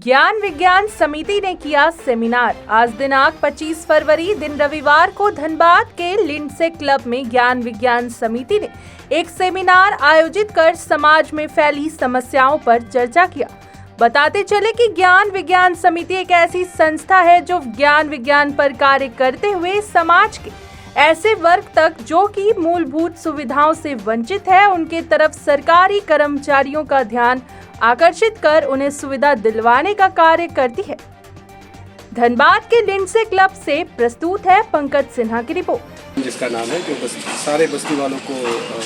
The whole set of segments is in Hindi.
ज्ञान विज्ञान समिति ने किया सेमिनार। आज दिनांक 25 फरवरी दिन रविवार को धनबाद के लिंडसे क्लब में ज्ञान विज्ञान समिति ने एक सेमिनार आयोजित कर समाज में फैली समस्याओं पर चर्चा किया। बताते चले कि ज्ञान विज्ञान समिति एक ऐसी संस्था है जो ज्ञान विज्ञान पर कार्य करते हुए समाज के ऐसे वर्ग तक जो कि मूलभूत सुविधाओं से वंचित है उनके तरफ सरकारी कर्मचारियों का ध्यान आकर्षित कर उन्हें सुविधा दिलवाने का कार्य करती है। धनबाद के लिंडसे क्लब से प्रस्तुत है पंकज सिन्हा की रिपोर्ट, जिसका नाम है जो सारे बस्ती वालों को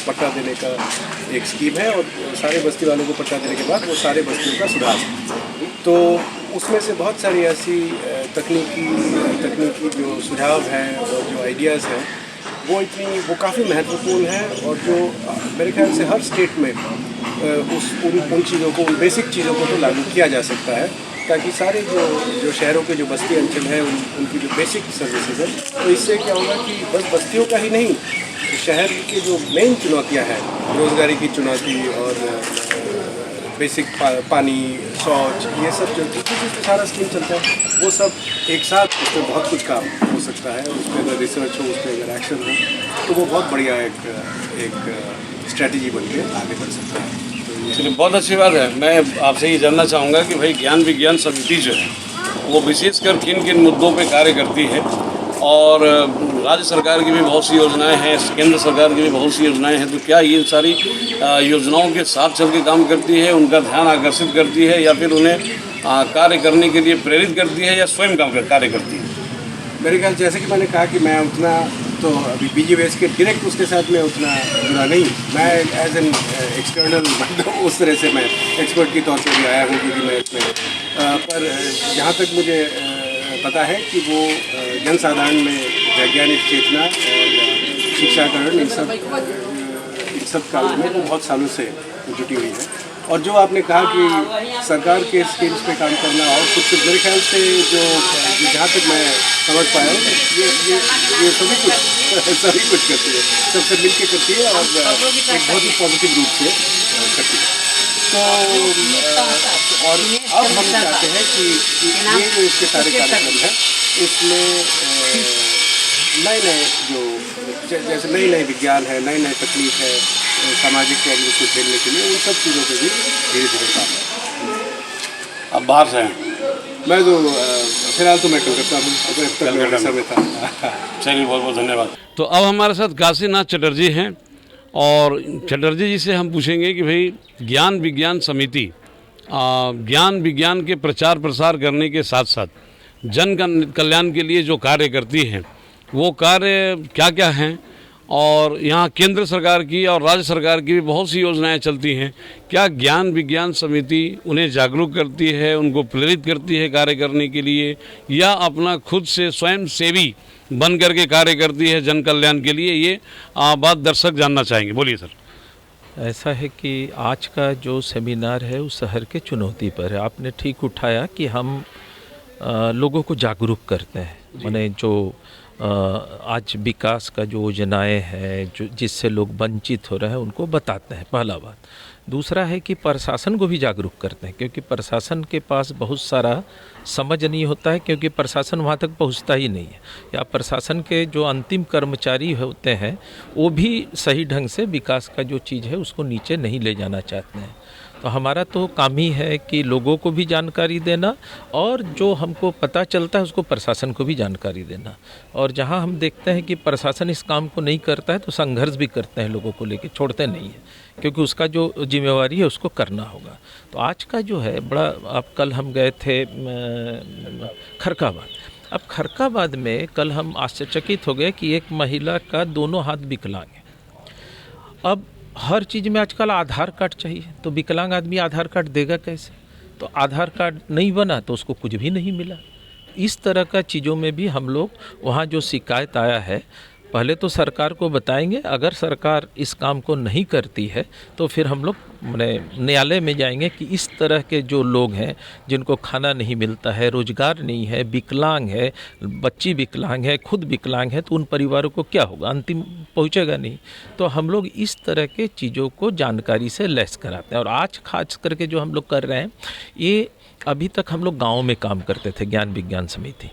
पट्टा देने का एक स्कीम है और सारे बस्ती वालों को पट्टा देने के बाद वो सारे बस्तियों का सुधार। तो उसमें से बहुत सारी ऐसी तकनीकी जो सुझाव हैं और जो आइडियाज़ हैं वो काफ़ी महत्वपूर्ण है और जो मेरे ख्याल से हर स्टेट में उन चीज़ों को, उन बेसिक चीज़ों को तो लागू किया जा सकता है ताकि सारे जो शहरों के जो बस्ती अंचल है उनकी जो बेसिक सर्विसेज है, तो इससे क्या होगा कि बस बस्तियों का ही नहीं, शहर की जो मेन चुनौतियां हैं, रोज़गारी की चुनौती और बेसिक पानी, शौच, ये सब जो जिस सारा स्कीम चलता है वो सब एक साथ, उसमें बहुत कुछ काम हो सकता है। उसमें अगर रिसर्च हो, उसमें अगर एक्शन हो तो वो बहुत बढ़िया एक स्ट्रेटजी बन के आगे बढ़ सकता है। चलिए, बहुत अच्छी बात है। मैं आपसे ये जानना चाहूँगा कि भाई ज्ञान विज्ञान समिति जो है वो विशेषकर किन किन मुद्दों पे कार्य करती है, और राज्य सरकार की भी बहुत सी योजनाएं हैं, केंद्र सरकार की भी बहुत सी योजनाएं हैं, तो क्या ये सारी योजनाओं के साथ चल के काम करती है, उनका ध्यान आकर्षित करती है, या फिर उन्हें कार्य करने के लिए प्रेरित करती है, या स्वयं कार्य करती है? मेरे ख्याल जैसे कि मैंने कहा कि मैं उतना तो अभी बीजीवेस के डायरेक्ट उसके साथ मैं उतना जुड़ा नहीं, मैं एज एन एक्सटर्नल मतलब उस तरह से मैं एक्सपर्ट के तौर पर भी आया हूँ, क्योंकि मैं इसमें पर जहाँ तक मुझे पता है कि वो जनसाधारण में वैज्ञानिक चेतना और शिक्षाकरण इन सब कार्यों में वो बहुत सालों से जुटी हुई है। और जो आपने कहा कि सरकार के स्कीम्स पे काम करना और कुछ, मेरे ख्याल से जो जहाँ तक मैं समझ पाया हूँ ये सभी कुछ करती है, सबसे मिल के करती है और एक बहुत ही पॉजिटिव रूप से करती है। तो और अब हम चाहते हैं कि ये जो इसके सारे कार्यक्रम हैं इसमें नए जो जैसे नए विज्ञान है, नए तकनीक है, सामाजिक प्रॉब्लम को झेलने के लिए उन सब चीज़ों पे भी धीरे धीरे काम है। अब बाहर से हैं? मैं तो फिलहाल तो मैं कलकत्ता हूँ, चलिए, बहुत बहुत धन्यवाद। तो अब हमारे साथ काशीनाथ चटर्जी हैं, और चटर्जी जी से हम पूछेंगे कि भाई ज्ञान विज्ञान समिति ज्ञान विज्ञान के प्रचार प्रसार करने के साथ साथ जन कल्याण के लिए जो कार्य करती है वो कार्य क्या क्या हैं, और यहाँ केंद्र सरकार की और राज्य सरकार की भी बहुत सी योजनाएं चलती हैं। क्या ज्ञान विज्ञान समिति उन्हें जागरूक करती है, उनको प्रेरित करती है कार्य करने के लिए, या अपना खुद से स्वयं सेवी बन करके कार्य करती है जन कल्याण के लिए? ये बात दर्शक जानना चाहेंगे। बोलिए सर। ऐसा है कि आज का जो सेमिनार है उस शहर के चुनौती पर है। आपने ठीक उठाया कि हम लोगों को जागरूक करते हैं, माने जो आज विकास का जो योजनाएं हैं जो जिससे लोग वंचित हो रहे हैं उनको बताते हैं, पहला बात। दूसरा है कि प्रशासन को भी जागरूक करते हैं, क्योंकि प्रशासन के पास बहुत सारा समझ नहीं होता है, क्योंकि प्रशासन वहाँ तक पहुँचता ही नहीं है, या प्रशासन के जो अंतिम कर्मचारी होते हैं वो भी सही ढंग से विकास का जो चीज़ है उसको नीचे नहीं ले जाना चाहते हैं। तो हमारा तो काम ही है कि लोगों को भी जानकारी देना, और जो हमको पता चलता है उसको प्रशासन को भी जानकारी देना। और जहां हम देखते हैं कि प्रशासन इस काम को नहीं करता है तो संघर्ष भी करते हैं, लोगों को लेके छोड़ते नहीं है, क्योंकि उसका जो जिम्मेवारी है उसको करना होगा। तो आज का जो है बड़ा, अब कल हम गए थे खरकाबाद। अब खरकाबाद में कल हम आश्चर्यचकित हो गए कि एक महिला का दोनों हाथ विकलांग है। अब हर चीज़ में आजकल आधार कार्ड चाहिए, तो विकलांग आदमी आधार कार्ड देगा कैसे? तो आधार कार्ड नहीं बना तो उसको कुछ भी नहीं मिला। इस तरह का चीज़ों में भी हम लोग वहाँ जो शिकायत आया है, पहले तो सरकार को बताएंगे, अगर सरकार इस काम को नहीं करती है तो फिर हम लोग न्यायालय में जाएंगे कि इस तरह के जो लोग हैं जिनको खाना नहीं मिलता है, रोजगार नहीं है, विकलांग है, बच्ची विकलांग है, खुद विकलांग है, तो उन परिवारों को क्या होगा, अंतिम पहुंचेगा नहीं। तो हम लोग इस तरह के चीज़ों को जानकारी से लैस कराते हैं। और आज खास करके जो हम लोग कर रहे हैं, ये अभी तक हम लोग गाँव में काम करते थे, ज्ञान विज्ञान समिति,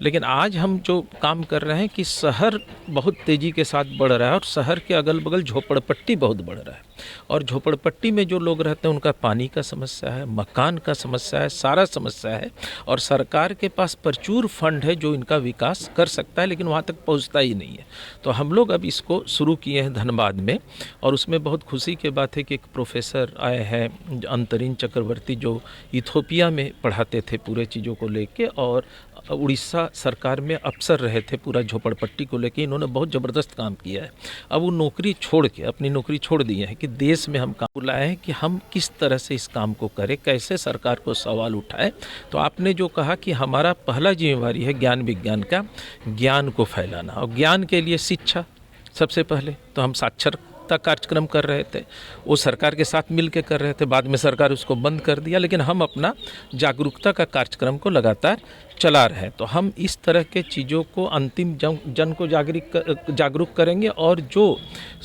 लेकिन आज हम जो काम कर रहे हैं कि शहर बहुत तेज़ी के साथ बढ़ रहा है और शहर के अगल बगल झोपड़पट्टी बहुत बढ़ रहा है, और झोपड़पट्टी में जो लोग रहते हैं उनका पानी का समस्या है, मकान का समस्या है, सारा समस्या है, और सरकार के पास प्रचुर फंड है जो इनका विकास कर सकता है, लेकिन वहाँ तक पहुँचता ही नहीं है। तो हम लोग अब इसको शुरू किए हैं धनबाद में, और उसमें बहुत खुशी की बात है कि एक प्रोफेसर आए हैं अंतरिन चक्रवर्ती, जो इथोपिया में पढ़ाते थे पूरे चीज़ों को लेके, और उड़ीसा सरकार में अफसर रहे थे पूरा झोपड़पट्टी को लेके। इन्होंने बहुत ज़बरदस्त काम किया है। अब वो नौकरी छोड़ के, अपनी नौकरी छोड़ दी है कि देश में हम काम बुलाए हैं कि हम किस तरह से इस काम को करें, कैसे सरकार को सवाल उठाए। तो आपने जो कहा कि हमारा पहला जिम्मेवारी है ज्ञान विज्ञान का, ज्ञान को फैलाना, और ज्ञान के लिए शिक्षा सबसे पहले। तो हम साक्षरता कार्यक्रम कर रहे थे, वो सरकार के साथ मिल के कर रहे थे, बाद में सरकार उसको बंद कर दिया, लेकिन हम अपना जागरूकता का कार्यक्रम को लगातार चला रहे हैं। तो हम इस तरह के चीज़ों को अंतिम जन को जागरूक करेंगे, और जो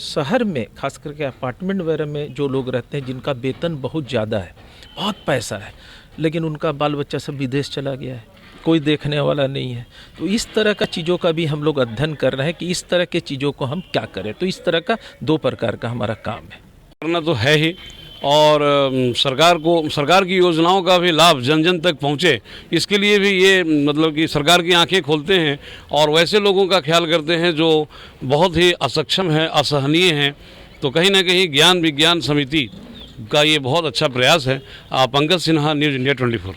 शहर में खास करके अपार्टमेंट वगैरह में जो लोग रहते हैं जिनका वेतन बहुत ज़्यादा है, बहुत पैसा है, लेकिन उनका बाल बच्चा सब विदेश चला गया है, कोई देखने वाला नहीं है, तो इस तरह का चीज़ों का भी हम लोग अध्ययन कर रहे हैं कि इस तरह के चीज़ों को हम क्या करें। तो इस तरह का 2 प्रकार का हमारा काम है। करना तो है ही, और सरकार की योजनाओं का भी लाभ जन जन तक पहुँचे, इसके लिए भी ये मतलब कि सरकार की आंखें खोलते हैं और वैसे लोगों का ख्याल करते हैं जो बहुत ही असक्षम हैं, असहनीय हैं। तो कहीं ना कहीं ज्ञान विज्ञान समिति का ये बहुत अच्छा प्रयास है। Pankaj Sinha, news India 24।